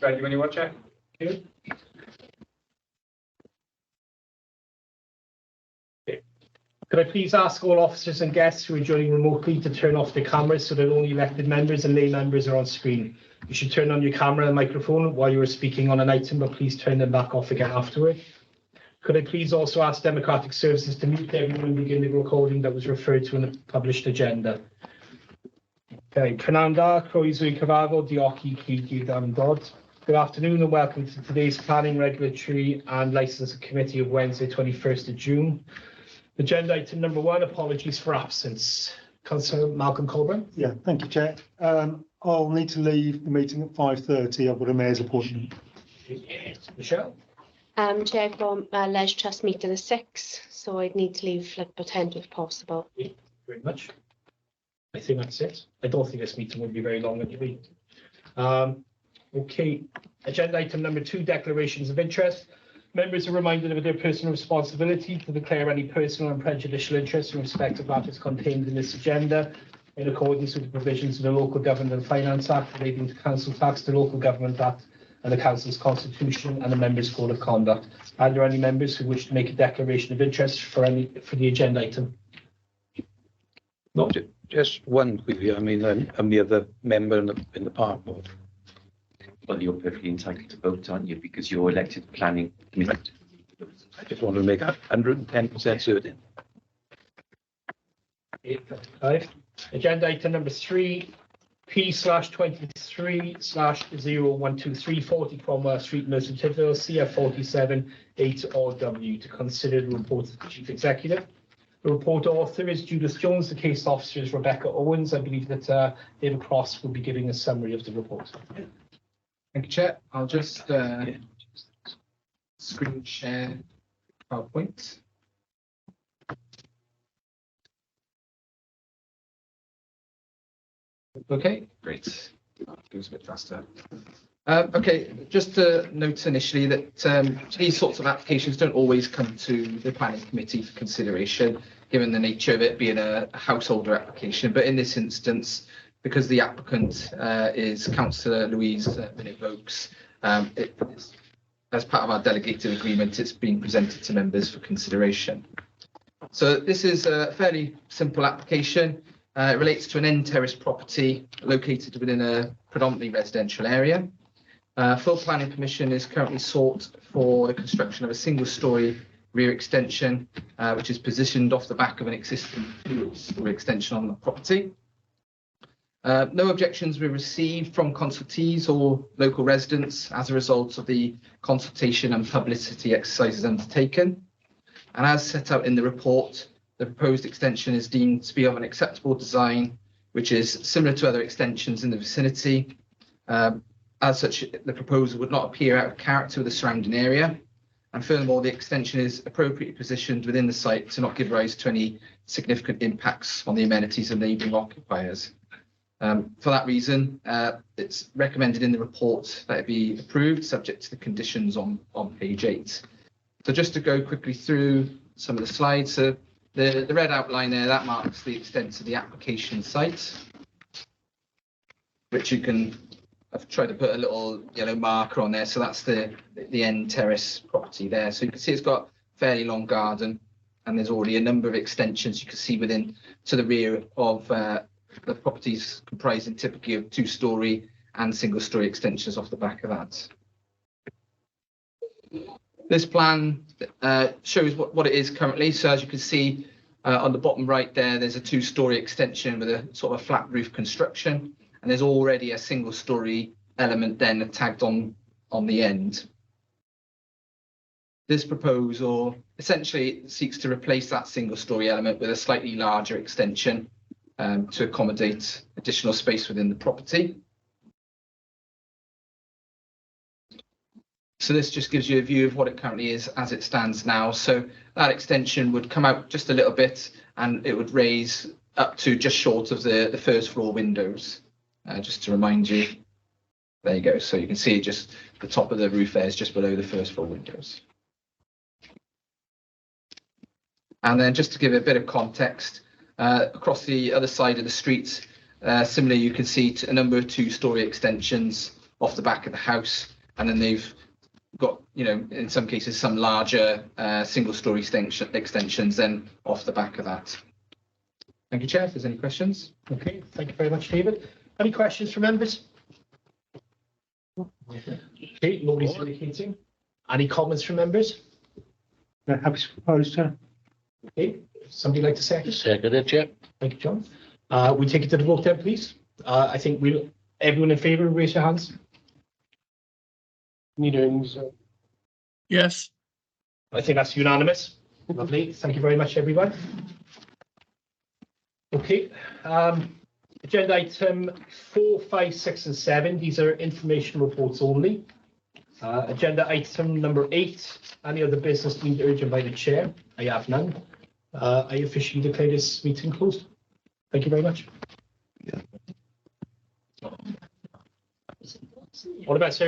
Ready when you want, Chair. Okay. Could I please ask all officers and guests who are joining remotely to turn off their cameras so that only elected members and lay members are on screen. You should turn on your camera and microphone while you are speaking on an item, but please turn them back off again afterward. Could I please also ask Democratic Services to mute everyone and begin the recording that was referred to in the published agenda. Okay, Prenanda, Croeswy Cyfarfod, Diochi, Cyd and Dodd. Good afternoon and welcome to today's Planning, Regulatory and Licensing Committee of Wednesday, 21st of June. Agenda item number 1, apologies for absence. Councillor Malcolm Colburn. Yeah, thank you, Chair. I'll need to leave the meeting at 5:30. I've got a mayor's appointment. Michelle. Chair, from Leisure Trust meeting at 6, so I'd need to leave like by 10 if possible. Thank you very much. I think that's it. I don't think this meeting will be very long anyway. Okay, agenda item number 2, declarations of interest. Members are reminded of their personal responsibility to declare any personal and prejudicial interest in respect of matters contained in this agenda in accordance with the provisions of the Local Government and Finance Act relating to council tax, the Local Government Act and the Council's Constitution and the Members' Code of Conduct. Are there any members who wish to make a declaration of interest for the agenda item? No, just one quickly. I mean, I'm the other member in the park board. Well, you're perfectly entitled to vote, aren't you? Because you're elected planning committee. I just want to make 110% certain. 8:35. Agenda item number 3, P/23/0123 40 Cromwell Street, Merton Tydfil, CF 47 8RW, to consider the report of the Chief Executive. The report author is Judith Jones, the case officer is Rebecca Owens. I believe that David Cross will be giving a summary of the report. Thank you, Chair. I'll just screen share PowerPoint. Okay, great. Goes a bit faster. Okay, just to note initially that these sorts of applications don't always come to the planning committee for consideration, given the nature of it being a householder application. But in this instance, because the applicant is Councillor Louise Minnitt-Vokes, as part of our delegated agreement, it's been presented to members for consideration. So this is a fairly simple application. It relates to an end terrace property located within a predominantly residential area. Full planning permission is currently sought for the construction of a single-storey rear extension, which is positioned off the back of an existing rear extension on the property. No objections were received from consultees or local residents as a result of the consultation and publicity exercises undertaken. And as set out in the report, the proposed extension is deemed to be of an acceptable design, which is similar to other extensions in the vicinity. As such, the proposal would not appear out of character with the surrounding area. And furthermore, the extension is appropriately positioned within the site to not give rise to any significant impacts on the amenities of neighbouring occupiers. For that reason, it's recommended in the report that it be approved, subject to the conditions on page 8. So just to go quickly through some of the slides. So the red outline there, that marks the extent of the application site, which you can, I've tried to put a little yellow marker on there. So that's the end terrace property there. So you can see it's got a fairly long garden, and there's already a number of extensions you can see within to the rear of the properties, comprising typically of 2-storey and single-storey extensions off the back of that. This plan shows what it is currently. So as you can see on the bottom right there, there's a 2-storey extension with a sort of a flat roof construction, and there's already a single-storey element then tagged on the end. This proposal essentially seeks to replace that single-storey element with a slightly larger extension to accommodate additional space within the property. So this just gives you a view of what it currently is as it stands now. So that extension would come out just a little bit, and it would raise up to just short of the first floor windows. Just to remind you, there you go. So you can see just the top of the roof there is just below the first floor windows. And then just to give a bit of context, across the other side of the street, similarly, you can see a number of 2-storey extensions off the back of the house, and then they've got, you know, in some cases, some larger single-story extensions then off the back of that. Thank you, Chair. If there's any questions. Okay, thank you very much, David. Any questions from members? Okay, nobody's indicating. Any comments from members? Happy to propose, Chair. Okay, somebody like to second? Second it, Chair. Thank you, John. We take it to the vote then, please. I think everyone in favour, raise your hands. Yes. I think that's unanimous. Lovely. Thank you very much, everyone. Okay. Agenda item 4, 5, 6 and 7. These are information reports only. Agenda item number 8. Any other business deemed urgent by the chair? I have none. I officially declare this meeting closed. Thank you very much. What about, sir?